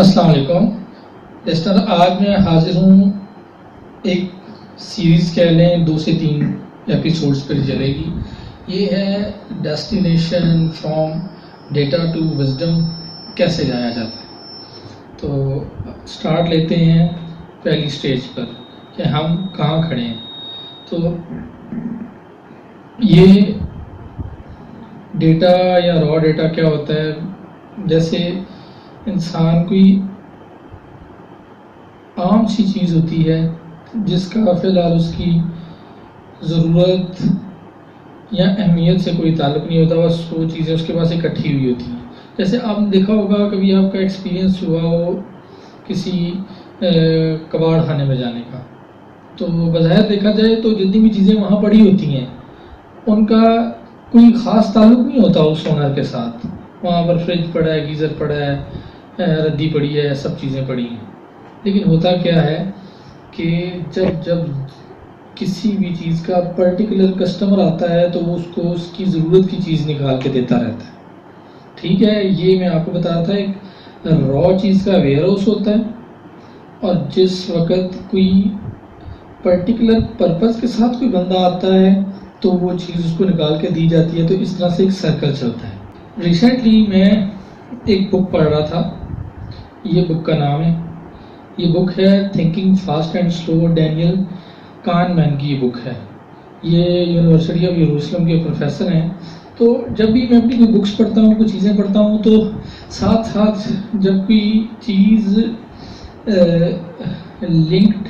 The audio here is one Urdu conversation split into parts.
السلام علیکم لسٹر، آج میں حاضر ہوں ایک سیریز کہہ لیں 2 سے 3 ایپیسوڈز پر چلے گی. یہ ہے destination from data to wisdom کیسے جایا جاتا ہے. تو سٹارٹ لیتے ہیں پہلی سٹیج پر کہ ہم کہاں کھڑے ہیں. تو یہ ڈیٹا یا را ڈیٹا کیا ہوتا ہے؟ جیسے انسان کوئی عام سی چیز ہوتی ہے جس کا فی الحال اس کی ضرورت یا اہمیت سے کوئی تعلق نہیں ہوتا، بس وہ چیزیں اس کے پاس اکٹھی ہوئی ہوتی ہیں. جیسے آپ نے دیکھا ہوگا، کبھی آپ کا ایکسپیرینس ہوا ہو کسی کباڑ خانے میں جانے کا، تو بظاہر دیکھا جائے تو جتنی بھی چیزیں وہاں پڑی ہوتی ہیں ان کا کوئی خاص تعلق نہیں ہوتا اس آنر کے ساتھ. وہاں پر فریج پڑا ہے، گیزر پڑا ہے، ردی پڑی ہے، سب چیزیں پڑی ہیں. لیکن ہوتا کیا ہے کہ جب کسی بھی چیز کا پرٹیکولر کسٹمر آتا ہے تو وہ اس کو اس کی ضرورت کی چیز نکال کے دیتا رہتا ہے. ٹھیک ہے، یہ میں آپ کو بتا رہا تھا ایک را چیز کا ویئر ہاؤس ہوتا ہے، اور جس وقت کوئی پرٹیکولر پرپز کے ساتھ کوئی بندہ آتا ہے تو وہ چیز اس کو نکال کے دی جاتی ہے. تو اس طرح سے ایک سرکل چلتا ہے. ریسنٹلی میں ایک بک پڑھ رہا تھا. یہ بک کا نام ہے، یہ بک ہے thinking fast and slow. Daniel Kahneman کی یہ بک ہے. یہ یونیورسٹی آف یروشلم کے پروفیسر ہیں. تو جب بھی میں اپنی کوئی بکس پڑھتا ہوں، کوئی چیزیں پڑھتا ہوں، تو ساتھ ساتھ جب کوئی چیز لنکڈ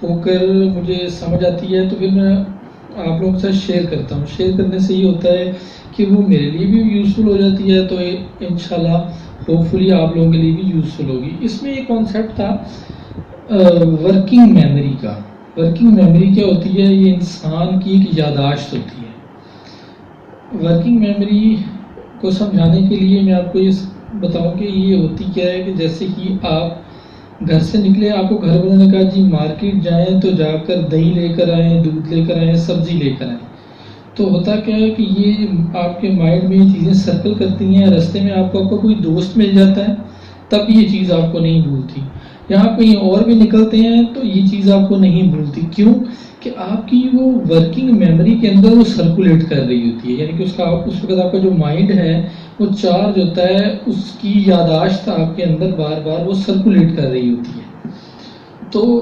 ہو کر مجھے سمجھ آتی ہے تو پھر میں آپ لوگوں کے ساتھ شیئر کرتا ہوں. شیئر کرنے سے یہ ہوتا ہے کہ وہ میرے لیے بھی یوزفل ہو جاتی ہے، تو انشاءاللہ ہوپ فلی آپ لوگوں کے لیے بھی یوزفل ہوگی. اس میں ایک کانسیپٹ تھا ورکنگ میموری کا. ورکنگ میموری کیا ہوتی ہے؟ یہ انسان کی ایک یادداشت ہوتی ہے. ورکنگ میموری کو سمجھانے کے لیے میں آپ کو یہ بتاؤں کہ یہ ہوتی کیا ہے کہ جیسے کہ آپ گھر سے نکلے، آپ کو گھر والوں نے کہا جی مارکیٹ جائیں، تو جا کر دہی لے کر آئیں، دودھ لے کر آئیں، سبزی لے کر آئیں. تو ہوتا کیا ہے کہ یہ آپ کے مائنڈ میں یہ چیزیں سرکل کرتی ہیں. رستے میں آپ کو کوئی دوست مل جاتا ہے، تب یہ چیز آپ کو نہیں بھولتی. یہاں کہیں اور بھی نکلتے ہیں تو یہ چیز آپ کو نہیں بھولتی. کیوں؟ کہ آپ کی وہ ورکنگ میموری کے اندر وہ سرکولیٹ کر رہی ہوتی ہے. یعنی کہ اس وقت آپ کا جو مائنڈ ہے وہ چارج ہوتا ہے، اس کی یادداشت آپ کے اندر بار بار وہ سرکولیٹ کر رہی ہوتی ہے. تو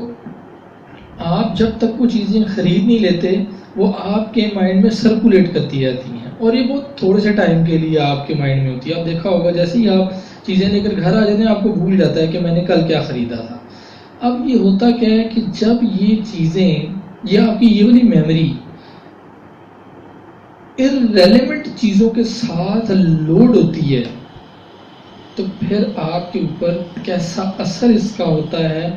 آپ جب تک وہ چیزیں خرید نہیں لیتے، وہ آپ کے مائنڈ میں سرکولیٹ کرتی رہتی ہیں، اور یہ بہت تھوڑے سے ٹائم کے لیے آپ کے مائنڈ میں ہوتی ہے. آپ دیکھا ہوگا جیسے ہی آپ چیزیں لے کر گھر آ جاتے ہیں، آپ کو بھول جاتا ہے کہ میں نے کل کیا خریدا تھا. اب یہ ہوتا کیا ہے کہ جب یہ چیزیں، یہ آپ کی یہ والی میموری irrelevant چیزوں کے ساتھ لوڈ ہوتی ہے، تو پھر آپ کے اوپر کیسا اثر اس کا ہوتا ہے.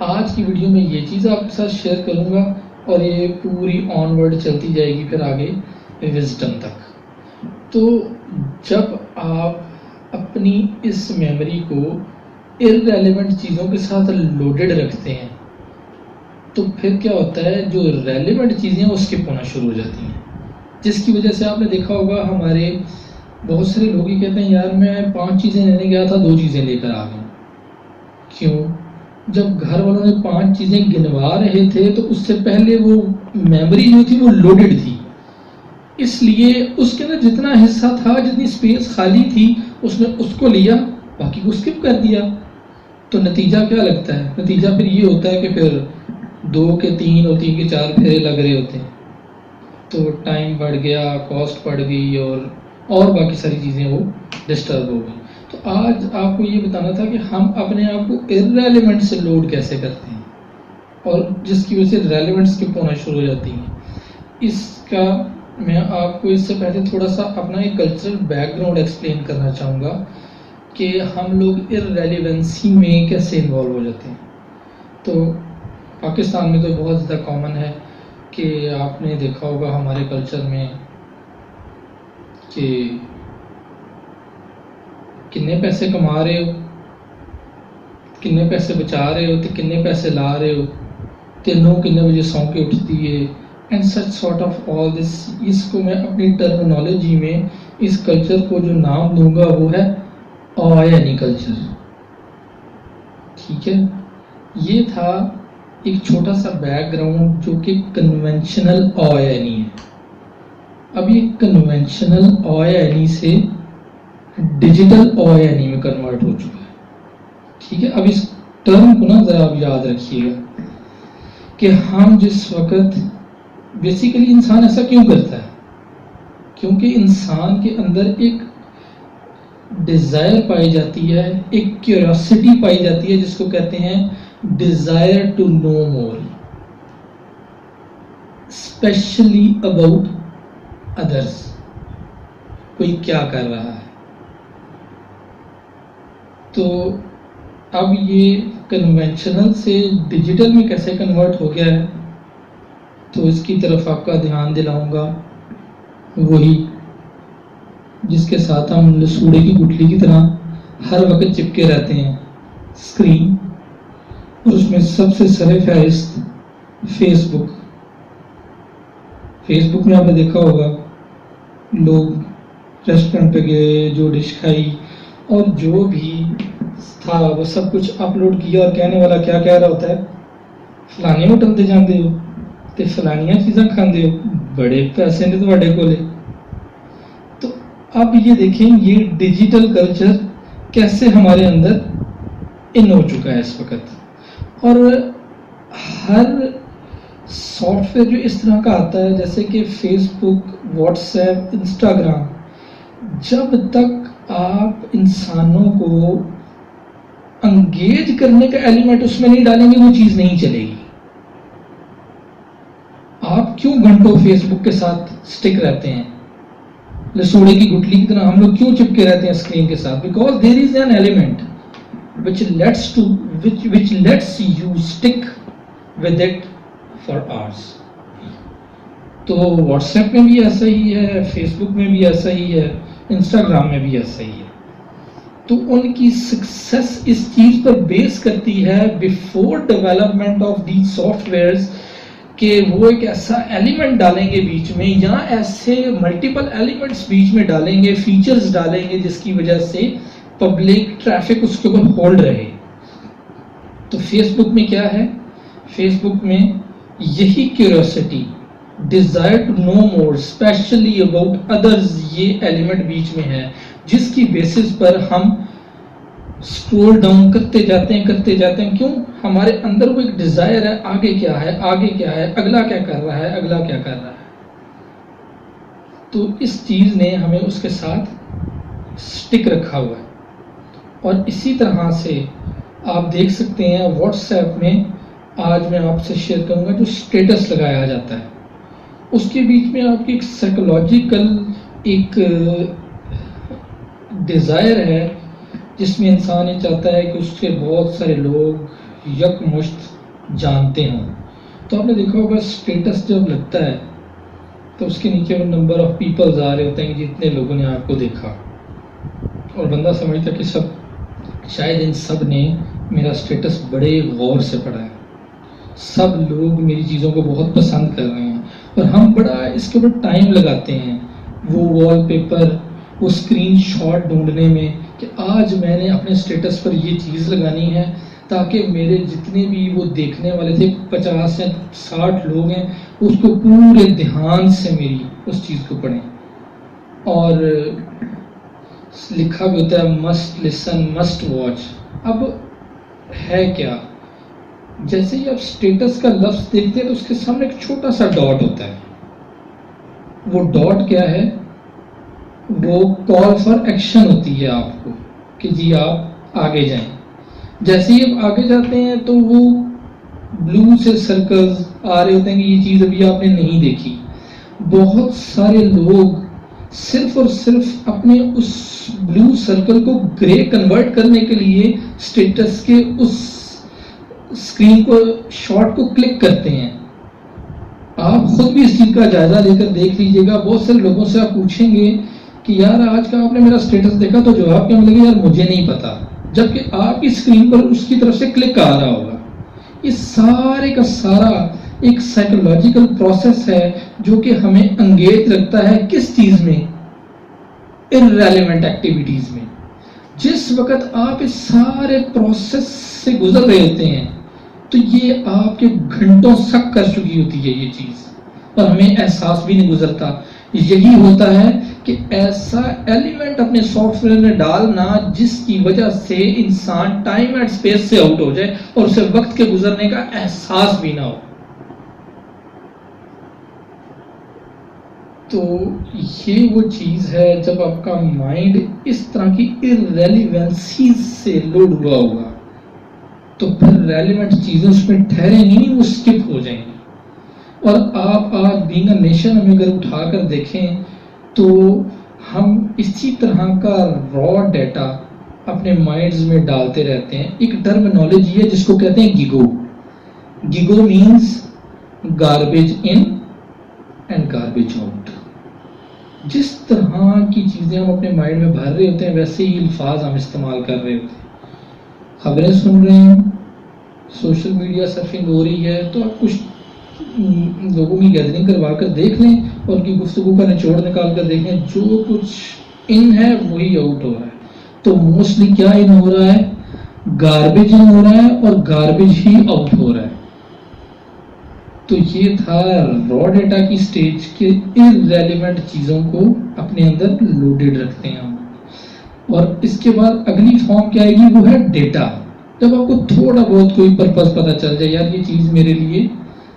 آج کی ویڈیو میں یہ چیز آپ کے ساتھ شیئر کروں گا، اور یہ پوری آن ورڈ چلتی جائے گی پھر آگے وزڈم تک. تو جب آپ اپنی اس میموری کو irrelevant چیزوں کے ساتھ لوڈڈ رکھتے ہیں، تو پھر کیا ہوتا ہے، جو ریلیونٹ چیزیں وہ اسکپ ہونا شروع ہو جاتی ہیں. جس کی وجہ سے آپ نے دیکھا ہوگا ہمارے بہت سارے لوگ ہی کہتے ہیں یار میں 5 چیزیں لینے گیا تھا، 2 چیزیں لے کر آ گیا. کیوں؟ جب گھر والوں نے 5 چیزیں گنوا رہے تھے تو اس سے پہلے وہ میموری جو تھی وہ لوڈڈ تھی، اس لیے اس کے اندر جتنا حصہ تھا، جتنی اسپیس خالی تھی، اس نے اس کو لیا، باقی کو اسکپ کر دیا. تو نتیجہ کیا لگتا ہے؟ نتیجہ پھر یہ ہوتا ہے کہ پھر 2 کے 3 اور 3 کے 4 پھیرے لگ رہے ہوتے ہیں. تو ٹائم بڑھ گیا، کاسٹ بڑھ گئی، اور باقی ساری چیزیں وہ ڈسٹرب ہو گئی. تو آج آپ کو یہ بتانا تھا کہ ہم اپنے آپ کو irrelevant سے لوڈ کیسے کرتے ہیں، اور جس کی وجہ سے ریلیونٹ اسکپ ہونا شروع ہو جاتی ہیں. اس کا میں آپ کو اس سے پہلے تھوڑا سا اپنا ایک کلچرل بیک گراؤنڈ ایکسپلین کرنا چاہوں گا کہ ہم لوگ irrelevancy میں کیسے انوالو ہو جاتے ہیں. تو پاکستان میں تو بہت زیادہ کامن ہے کہ آپ نے دیکھا ہوگا ہمارے کلچر میں کہ کتنے پیسے کما رہے ہو، کتنے پیسے بچا رہے ہو، کتنے پیسے لا رہے ہو، تینوں کتنے بجے سو کے اٹھتی ہے، and such sort of all this. اس کو میں اپنی ٹرمینالوجی میں اس کلچر کو جو نام دوں گا وہ ہے یعنی کلچر. ٹھیک ہے, یہ تھا ایک چھوٹا سا بیک گراؤنڈ جو کہ کنونشنل یعنی ہے. اب یہ کنونشنل یعنی سے ڈیجیٹل یعنی میں کنورٹ ہو چکا ہے. ٹھیک ہے, اب اس ٹرم کو نا ذرا آپ یاد رکھیے گا کہ ہم جس وقت بیسیکلی انسان ایسا کیوں کرتا ہے, کیونکہ انسان کے اندر ایک ڈیزائر پائی جاتی ہے, ایک کیوریوسٹی پائی جاتی ہے جس کو کہتے ہیں desire to know more, especially about others. کوئی کیا کر رہا ہے. تو اب یہ کنونشنل سے ڈیجیٹل میں کیسے کنورٹ ہو گیا ہے, تو اس کی طرف آپ کا دھیان دلاؤں گا. وہی جس کے ساتھ ہم لسوڑے کی گٹھلی کی طرح ہر وقت چپکے رہتے ہیں, اسکرین. اور اس میں سب سے سر فہرست فیس بک. فیس بک میں آپ نے دیکھا ہوگا لوگ ریسٹورنٹ پہ گئے, جو ڈش کھائی اور جو بھی تھا وہ سب کچھ اپلوڈ کیا, اور کہنے والا کیا کہہ رہا ہوتا ہے, فلانے ہوٹل تے جاندے ہو تے فلانیاں چیزاں کھاندے ہو, بڑے پیسے نے تواڈے کولے. تو اب یہ دیکھیں یہ ڈیجیٹل کلچر کیسے ہمارے اندر ان ہو چکا ہے اس وقت. اور ہر سافٹ ویئر جو اس طرح کا آتا ہے جیسے کہ فیس بک, واٹس ایپ, انسٹاگرام, جب تک آپ انسانوں کو انگیج کرنے کا ایلیمنٹ اس میں نہیں ڈالیں گے وہ چیز نہیں چلے گی. آپ کیوں گھنٹوں فیس بک کے ساتھ سٹک رہتے ہیں, لسوڑے کی گٹھلی کی طرح ہم لوگ کیوں چپکے رہتے ہیں اسکرین کے ساتھ؟ Because there is an element which lets you stick with it for hours. تو واٹس ایپ میں بھی ایسا ہی ہے, فیس بک میں بھی ایسا ہی ہے, انسٹاگرام میں بھی ایسا ہی ہے. تو ان کی سکسیس اس چیز پر بیس کرتی ہے before development of the softwares کہ وہ ایک ایسا ایلیمنٹ ڈالیں گے بیچ میں, یا ایسے ملٹیپل ایلیمنٹس بیچ میں ڈالیں گے, فیچرز ڈالیں گے جس کی وجہ سے پبلک ٹریفک اس کے اوپر ہولڈ رہے. تو فیس بک میں کیا ہے, فیس بک میں یہی curiosity, desire to know more especially about others, یہ ایلیمنٹ بیچ میں ہے جس کی بیسس پر ہم اسکرول ڈاؤن کرتے جاتے ہیں. کیوں؟ ہمارے اندر وہ ایک ڈیزائر ہے, آگے کیا ہے, اگلا کیا کر رہا ہے. تو اس چیز نے ہمیں اس کے ساتھ سٹک رکھا ہوا ہے. اور اسی طرح سے آپ دیکھ سکتے ہیں واٹس ایپ میں, آج میں آپ سے شیئر کروں گا, جو اسٹیٹس لگایا جاتا ہے اس کے بیچ میں آپ کی ایک سائیکولوجیکل ایک ڈیزائر ہے جس میں انسان یہ چاہتا ہے کہ اس کے بہت سارے لوگ یکمشت جانتے ہوں. تو آپ نے دیکھا ہوگا اسٹیٹس جب لگتا ہے تو اس کے نیچے وہ نمبر آف پیپلز آ رہے ہوتے ہیں کہ جتنے لوگوں نے آپ کو دیکھا, اور بندہ سمجھتا کہ شاید ان سب نے میرا اسٹیٹس بڑے غور سے پڑھا ہے, سب لوگ میری چیزوں کو بہت پسند کر رہے ہیں, اور ہم بڑا اس کے اوپر ٹائم لگاتے ہیں وہ وال پیپر, وہ اسکرین شاٹ ڈھونڈنے میں کہ آج میں نے اپنے اسٹیٹس پر یہ چیز لگانی ہے تاکہ میرے جتنے بھی وہ دیکھنے والے تھے 50 یا 60 لوگ ہیں اس کو پورے دھیان سے میری اس چیز کو پڑھیں. اور لکھا بھی ہوتا ہے مسٹ لسن مسٹ واچ. اب ہے کیا, جیسے ہی آپ اسٹیٹس کا لفظ دیکھتے ہیں تو اس کے سامنے ایک چھوٹا سا ڈاٹ ہوتا ہے. وہ ڈاٹ کیا ہے, وہ کال فار ایکشن ہوتی ہے آپ کو کہ جی آپ آگے جائیں. جیسے ہی آپ آگے جاتے ہیں تو وہ بلو سے سرکلز آ رہے ہوتے ہیں کہ یہ چیز ابھی آپ نے نہیں دیکھی. بہت سارے لوگ صرف اور صرف اپنے اس بلو سرکل کو گرے کنورٹ کرنے کے لیے اسٹیٹس کے اس اسکرین کو شارٹ کو کلک کرتے ہیں. آپ خود بھی اس چیز کا جائزہ لے کر دیکھ لیجئے گا. بہت سارے لوگوں سے آپ پوچھیں گے کہ یار آج کا آپ نے میرا اسٹیٹس دیکھا, تو جواب کیا ملے گا, یار مجھے نہیں پتا, جبکہ آپ کی اسکرین پر اس کی طرف سے کلک آ رہا ہوگا. یہ سارے کا سارا ایک سائیکولوجیکل پروسیس ہے جو کہ ہمیں انگیج رکھتا ہے کس چیز میں, ارریلیونٹ ایکٹیویٹیز میں. جس وقت آپ اس سارے پروسیس سے گزر رہے ہوتے ہیں تو یہ آپ کے گھنٹوں سک کر چکی ہوتی ہے یہ چیز، اور ہمیں احساس بھی نہیں گزرتا. یہی ہوتا ہے کہ ایسا ایلیمنٹ اپنے سافٹ ویئر میں ڈالنا جس کی وجہ سے انسان ٹائم اینڈ اسپیس سے آؤٹ ہو جائے اور اسے وقت کے گزرنے کا احساس بھی نہ ہو. تو یہ وہ چیز ہے جب آپ کا مائنڈ اس طرح کی irrelevancies سے لوڈ ہوا ہوگا تو پھر ریلیونٹ چیزیں اس میں ٹھہریں نہیں، وہ اسکپ ہو جائیں گی. اور آپ آج بینگ اے نیشن ہمیں اگر اٹھا کر دیکھیں تو ہم اسی طرح کا را ڈیٹا اپنے مائنڈز میں ڈالتے رہتے ہیں. ایک ٹرمینالوجی ہے جس کو کہتے ہیں GIGO. GIGO means garbage in and garbage out. جس طرح کی چیزیں ہم اپنے مائنڈ میں بھر رہے ہوتے ہیں ویسے ہی الفاظ ہم استعمال کر رہے ہوتے ہیں. خبریں سن رہے ہیں، سوشل میڈیا سرفنگ ہو رہی ہے تو آپ کچھ لوگوں کی گیدرنگ کروا کر دیکھ لیں اور ان کی گفتگو کا نچوڑ نکال کر دیکھ لیں، جو کچھ ان ہے وہی آؤٹ ہو رہا ہے. تو موسٹلی کیا ان ہو رہا ہے؟ گاربیج ان ہو رہا ہے اور گاربیج ہی آؤٹ ہو رہا ہے. تو یہ تھا را ڈیٹا کی سٹیج کے irrelevant چیزوں کو اپنے اندر لوڈڈ رکھتے ہیں ہم. اور اس کے بعد اگلی فارم کیا آئے گی، وہ ہے ڈیٹا. جب آپ کو تھوڑا بہت کوئی پرپز پتہ چل جائے یار یہ چیز میرے لیے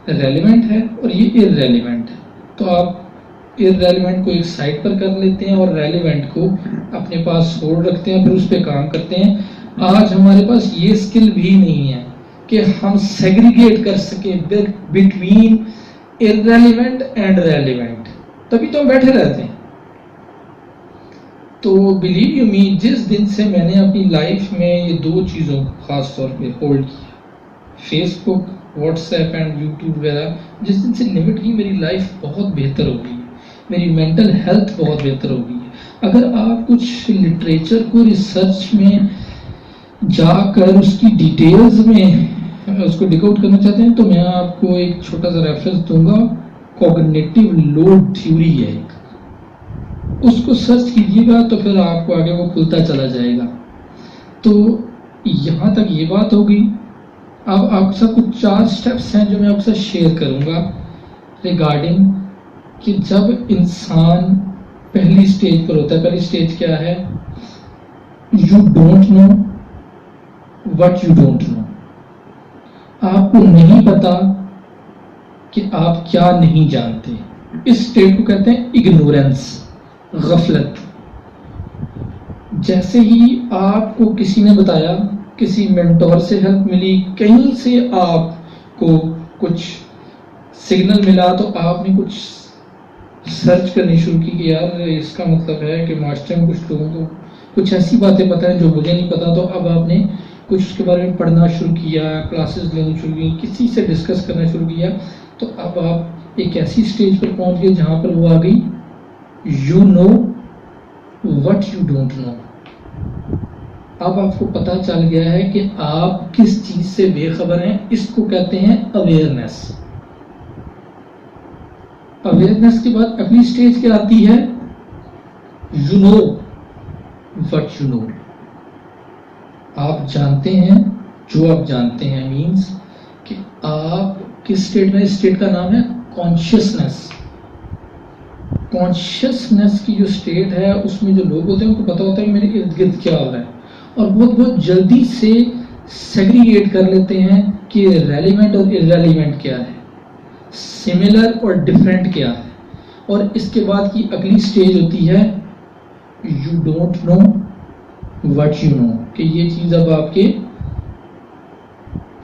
ریلیونٹ ہے اور یہ irrelevant ہے، تو آپ irrelevant کو ایک سائڈ پر کر لیتے ہیں اور ریلیونٹ کو اپنے پاس ہولڈ رکھتے ہیں، پھر اس پہ کام کرتے ہیں. آج ہمارے پاس یہ اسکل بھی نہیں ہے کہ ہم سیگریگیٹ کر سکیں بٹوین irrelevant اینڈ ریلیونٹ، تبھی تو ہم بیٹھے رہتے ہیں. تو بلیو یو می، جس دن سے میں نے اپنی لائف میں یہ دو چیزوں کو خاص طور پہ ہولڈ کیا، Facebook, WhatsApp and YouTube وغیرہ، جس دن سے لمٹ کی میری لائف بہت بہتر ہو گئی ہے، میری مینٹل ہیلتھ بہت بہتر ہو گئی ہے. اگر آپ کچھ لٹریچر کو ریسرچ میں جا کر اس کی ڈیٹیلز میں اس کو ڈگ آؤٹ کرنا چاہتے ہیں تو میں آپ کو ایک چھوٹا سا ریفرنس دوں گا. کوگنیٹو لوڈ تھیوری ہے ایک، اس کو سرچ کیجیے گا تو پھر آپ کو آگے وہ کھلتا چلا جائے گا. تو یہاں تک یہ بات ہوگی. اب آپ کے ساتھ کچھ 4 سٹیپس ہیں جو میں آپ کے ساتھ شیئر کروں گا ریگارڈنگ کہ جب انسان پہلی سٹیج پر ہوتا ہے. پہلی سٹیج کیا ہے؟ You don't know what you don't know. آپ کو نہیں پتا کہ آپ کیا نہیں جانتے. اس سٹیج کو کہتے ہیں اگنورنس، غفلت. جیسے ہی آپ کو کسی نے بتایا، کسی مینٹور سے ہیلپ ملی، کہیں سے آپ کو کچھ سگنل ملا تو آپ نے کچھ سرچ کرنی شروع کی کہ یار اس کا مطلب ہے کہ معاشرے میں کچھ لوگوں کو کچھ ایسی باتیں پتہ ہیں جو مجھے نہیں پتا. تو اب آپ نے کچھ اس کے بارے میں پڑھنا شروع کیا، کلاسز لینی شروع کی، کسی سے ڈسکس کرنا شروع کیا. تو اب آپ ایک ایسی سٹیج پر پہنچ گئے جہاں پر وہ آ گئی you know what you don't know. اب آپ کو پتہ چل گیا ہے کہ آپ کس چیز سے بے خبر ہیں. اس کو کہتے ہیں اویئرنیس. اویئرنیس کے بعد اگلی سٹیج کیا آتی ہے؟ You know what you know. آپ جانتے ہیں جو آپ جانتے ہیں، مینس کہ آپ کس اسٹیٹ میں، اسٹیٹ کا نام ہے کانشیسنیس. کانشیسنیس کی جو اسٹیٹ ہے اس میں جو لوگ ہوتے ہیں ان کو پتہ ہوتا ہے کہ میرے ارد گرد کیا ہو رہا ہے اور بہت جلدی سے سیگریگیٹ کر لیتے ہیں کہ ریلیونٹ اور irrelevant کیا ہے، سملر اور ڈفرینٹ کیا ہے. اور اس کے بعد کی اگلی اسٹیج ہوتی ہے you don't know what you know, کہ یہ چیز اب آپ کے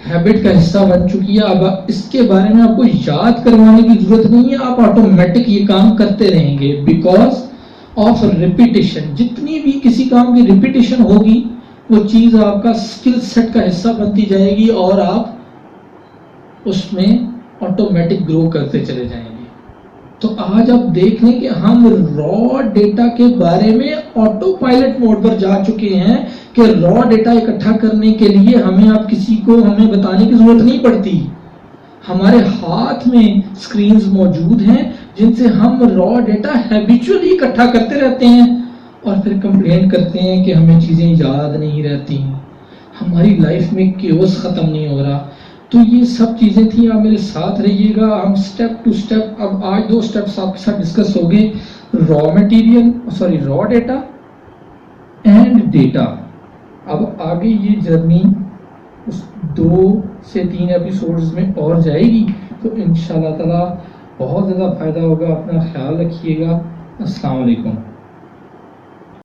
ہیبٹ کا حصہ بن چکی ہے. اب اس کے بارے میں آپ کو یاد کروانے کی ضرورت نہیں ہے، آپ آٹومیٹک یہ کام کرتے رہیں گے بیکاز آف ریپیٹیشن. جتنی بھی کسی کام کی ریپیٹیشن ہوگی وہ چیز آپ کا اسکل سیٹ کا حصہ بنتی جائے گی اور آپ اس میں آٹومیٹک گرو کرتے چلے جائیں گے. تو آج آپ دیکھ لیں کہ ہم را ڈیٹا کے بارے میں آٹو پائلٹ موڈ پر جا چکے ہیں کہ را ڈیٹا اکٹھا کرنے کے لیے ہمیں کسی کو ہمیں بتانے کی ضرورت نہیں پڑتی. ہمارے ہاتھ میں اسکرینز موجود ہیں جن سے ہم را ڈیٹا ہیبیچولی اکٹھا کرتے رہتے ہیں اور پھر کمپلین کرتے ہیں کہ ہمیں چیزیں یاد نہیں رہتی، ہماری لائف میں کیوس ختم نہیں ہو رہا. تو یہ سب چیزیں تھیں. آپ میرے ساتھ رہیے گا، ہم سٹیپ ٹو سٹیپ. اب آج 2 سٹیپس آپ کے ساتھ ڈسکس ہو گئے، را ڈیٹا اینڈ ڈیٹا. اب آگے یہ جرنی اس 2 سے 3 ایپیسوڈز میں اور جائے گی. تو انشاءاللہ تعالی بہت زیادہ فائدہ ہوگا. اپنا خیال رکھیے گا. السلام علیکم.